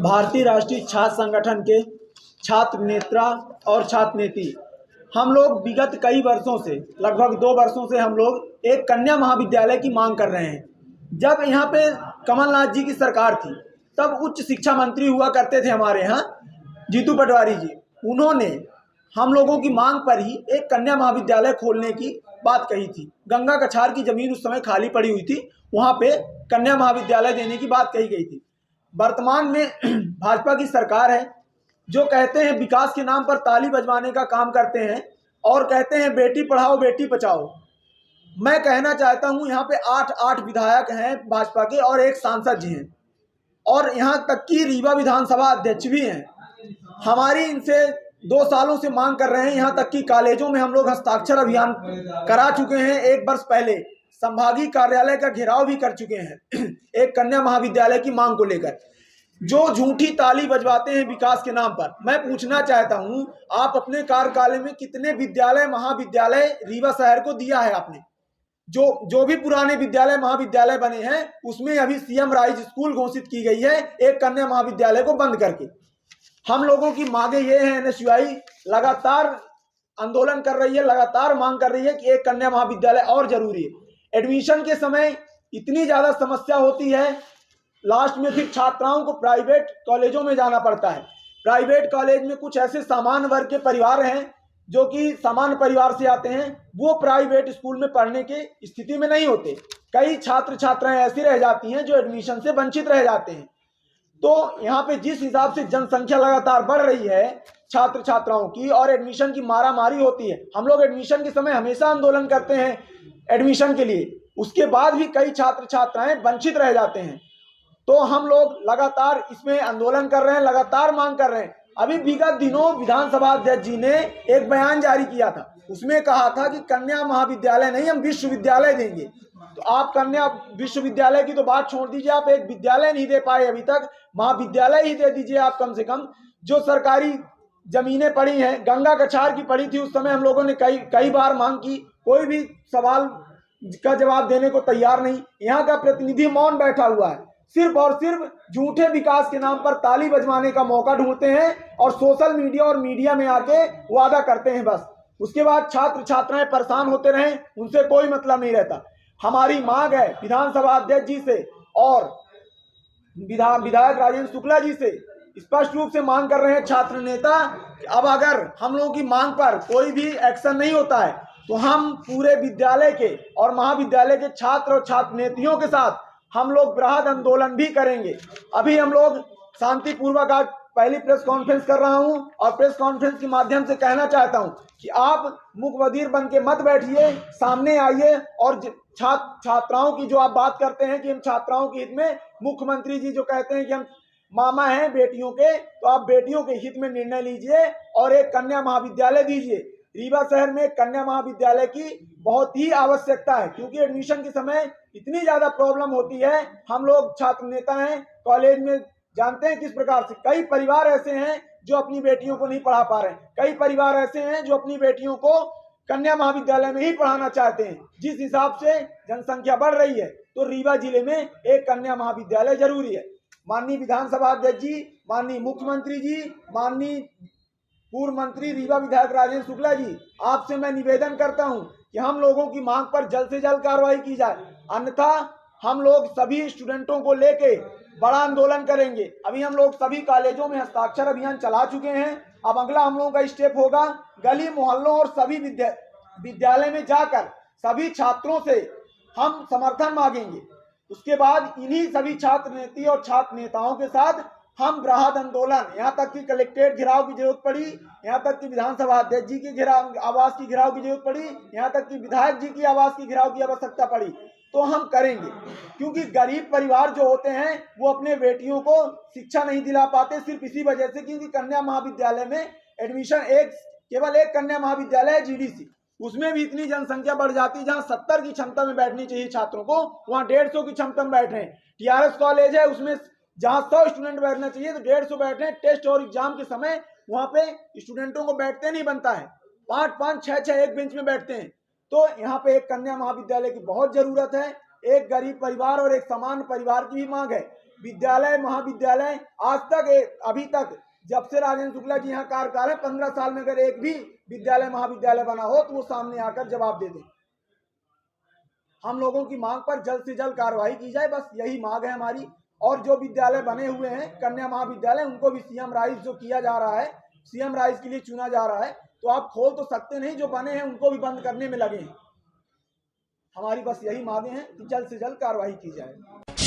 भारतीय राष्ट्रीय छात्र संगठन के छात्र नेता और छात्र नेती हम लोग विगत कई वर्षों से, लगभग 2 वर्षों से हम लोग एक कन्या महाविद्यालय की मांग कर रहे हैं। जब यहाँ पे कमलनाथ जी की सरकार थी तब उच्च शिक्षा मंत्री हुआ करते थे हमारे यहाँ जीतू पटवारी जी। उन्होंने हम लोगों की मांग पर ही एक कन्या महाविद्यालय खोलने की बात कही थी। गंगा कछार की जमीन उस समय खाली पड़ी हुई थी, वहाँ पे कन्या महाविद्यालय देने की बात कही गई थी। वर्तमान में भाजपा की सरकार है जो कहते हैं विकास के नाम पर ताली बजवाने का काम करते हैं और कहते हैं बेटी पढ़ाओ बेटी बचाओ। मैं कहना चाहता हूं यहाँ पे 8 विधायक हैं भाजपा के और एक सांसद जी हैं और यहाँ तक कि रीवा विधानसभा अध्यक्ष भी हैं। हमारी इनसे 2 सालों से मांग कर रहे हैं, यहाँ तक कि कॉलेजों में हम लोग हस्ताक्षर अभियान करा चुके हैं। 1 वर्ष पहले संभागीय कार्यालय का घेराव भी कर चुके हैं एक कन्या महाविद्यालय की मांग को लेकर। जो झूठी ताली बजवाते हैं विकास के नाम पर, मैं पूछना चाहता हूं आप अपने कार्यकाल में कितने विद्यालय महाविद्यालय रीवा शहर को दिया है आपने? जो भी पुराने विद्यालय महाविद्यालय बने हैं उसमें अभी सीएम राइज स्कूल घोषित की गई है एक कन्या महाविद्यालय को बंद करके। हम लोगों की मांगे ये है, एनएसयूआई लगातार आंदोलन कर रही है, लगातार मांग कर रही है कि एक कन्या महाविद्यालय और जरूरी है। एडमिशन के समय इतनी ज्यादा समस्या होती है, लास्ट में फिर छात्राओं को प्राइवेट कॉलेजों में जाना पड़ता है। प्राइवेट कॉलेज में कुछ ऐसे सामान्य वर्ग के परिवार हैं जो कि सामान्य परिवार से आते हैं, वो प्राइवेट स्कूल में पढ़ने की स्थिति में नहीं होते। कई छात्र छात्राएं ऐसी रह जाती हैं जो एडमिशन से वंचित रह जाते हैं। तो यहाँ पे जिस हिसाब से जनसंख्या लगातार बढ़ रही है छात्र छात्राओं की और एडमिशन की मारामारी होती है, हम लोग एडमिशन के समय हमेशा आंदोलन करते हैं एडमिशन के लिए, उसके बाद भी कई छात्र छात्राएं वंचित रह जाते हैं। तो हम लोग लगातार इसमें आंदोलन कर रहे हैं, लगातार मांग कर रहे हैं। अभी विगत दिनों विधानसभा अध्यक्ष जी ने एक बयान जारी किया था, उसमें कहा था कि कन्या महाविद्यालय नहीं हम विश्वविद्यालय देंगे। तो आप कन्या विश्वविद्यालय की तो बात छोड़ दीजिए, आप एक विद्यालय नहीं दे पाए अभी तक, महाविद्यालय ही दे दीजिए आप कम से कम। जो सरकारी जमीनें पड़ी हैं, गंगा कछार की पड़ी थी, उस समय हम लोगों ने कई बार मांग की, कोई भी सवाल का जवाब देने को तैयार नहीं। यहाँ का प्रतिनिधि मौन बैठा हुआ है, सिर्फ और सिर्फ झूठे विकास के नाम पर ताली बजवाने का मौका ढूंढते हैं और सोशल मीडिया और मीडिया में आके वादा करते हैं बस। उसके बाद छात्र छात्राएं परेशान होते रहें, उनसे कोई मतलब नहीं रहता। हमारी मांग है विधानसभा अध्यक्ष जी से और विधायक राजेंद्र शुक्ला जी से, स्पष्ट रूप से मांग कर रहे हैं छात्र नेता, अब अगर हम लोगों की मांग पर कोई भी एक्शन नहीं होता है तो हम पूरे विद्यालय के और महाविद्यालय के छात्र और छात्र नेतियों के साथ हम लोग बृहद आंदोलन भी करेंगे। अभी हम लोग शांतिपूर्वक आज पहली प्रेस कॉन्फ्रेंस कर रहा हूं और प्रेस कॉन्फ्रेंस के माध्यम से कहना चाहता हूं कि आप मुखबधिर बन के मत बैठिए, सामने आइए और छात्राओं की जो आप बात करते हैं कि हम छात्राओं के हित में, मुख्यमंत्री जी जो कहते हैं कि हम मामा हैं बेटियों के, तो आप बेटियों के हित में निर्णय लीजिए और एक कन्या महाविद्यालय दीजिए। रीवा शहर में कन्या महाविद्यालय की बहुत ही आवश्यकता है क्योंकि एडमिशन के समय इतनी ज्यादा प्रॉब्लम होती है। हम लोग छात्र नेता हैं, कॉलेज में जानते हैं किस प्रकार से कई परिवार ऐसे हैं जो अपनी बेटियों को नहीं पढ़ा पा रहे हैं, कई परिवार ऐसे हैं जो अपनी बेटियों को कन्या महाविद्यालय में ही पढ़ाना चाहते हैं। जिस हिसाब से जनसंख्या बढ़ रही है तो रीवा जिले में एक कन्या महाविद्यालय जरूरी है। माननीय विधानसभा अध्यक्ष जी, माननीय मुख्यमंत्री जी, माननीय पूर्व मंत्री रीवा विधायक राजेंद्र शुक्ला जी, आपसे मैं निवेदन करता हूं कि हम लोगों की मांग पर जल्द से जल्द कार्रवाई की जाए, अन्यथा हम लोग सभी स्टूडेंटों को लेके बड़ा आंदोलन करेंगे। अभी हम लोग सभी कॉलेजों में हस्ताक्षर अभियान चला चुके हैं, अब अगला हम लोगों का स्टेप होगा गली मोहल्लों और सभी विद्यालय में जाकर सभी छात्रों से हम समर्थन मांगेंगे। उसके बाद इन्हीं सभी छात्र नेती और छात्र नेताओं के साथ हम बृहद आंदोलन, यहाँ तक कि कलेक्ट्रेट घेराव की जरूरत पड़ी, यहाँ तक कि विधानसभा अध्यक्ष जी की आवास की घेराव की जरूरत पड़ी, यहाँ तक कि विधायक जी की आवास की घेराव की आवश्यकता पड़ी, तो हम करेंगे। क्योंकि गरीब परिवार जो होते हैं वो अपने बेटियों को शिक्षा नहीं दिला पाते सिर्फ इसी वजह से क्योंकि कन्या महाविद्यालय में एडमिशन केवल एक कन्या महाविद्यालय है जीडीसी, उसमें भी इतनी जनसंख्या बढ़ जाती है, जहां 70 की क्षमता में बैठनी चाहिए छात्रों को वहां 150 की क्षमता में बैठ रहे हैं। टीआरएस कॉलेज है उसमें जहां 100 स्टूडेंट बैठना चाहिए तो 150 बैठ रहे हैं। टेस्ट और एग्जाम के समय वहां पे स्टूडेंटों को बैठते नहीं बनता है, 5-5, 6-6 एक बेंच में बैठते हैं। तो यहाँ पे एक कन्या महाविद्यालय की बहुत जरूरत है। एक गरीब परिवार और एक सामान्य परिवार की भी मांग है। विद्यालय महाविद्यालय आज तक अभी तक जब से राजेंद्र शुक्ला जी यहाँ कार्यकाल है 15 साल में अगर एक भी विद्यालय महाविद्यालय बना हो तो वो सामने आकर जवाब दे दें। हम लोगों की मांग पर जल्द से जल्द कार्रवाई की जाए, बस यही मांग है हमारी। और जो विद्यालय बने हुए हैं कन्या महाविद्यालय, उनको भी सीएम राइज जो किया जा रहा है, सीएम राइज के लिए चुना जा रहा है, तो आप खोल तो सकते नहीं, जो बने हैं उनको भी बंद करने में लगे हैं। हमारी बस यही मांगे हैं कि जल्द से जल्द कार्रवाई की जाए।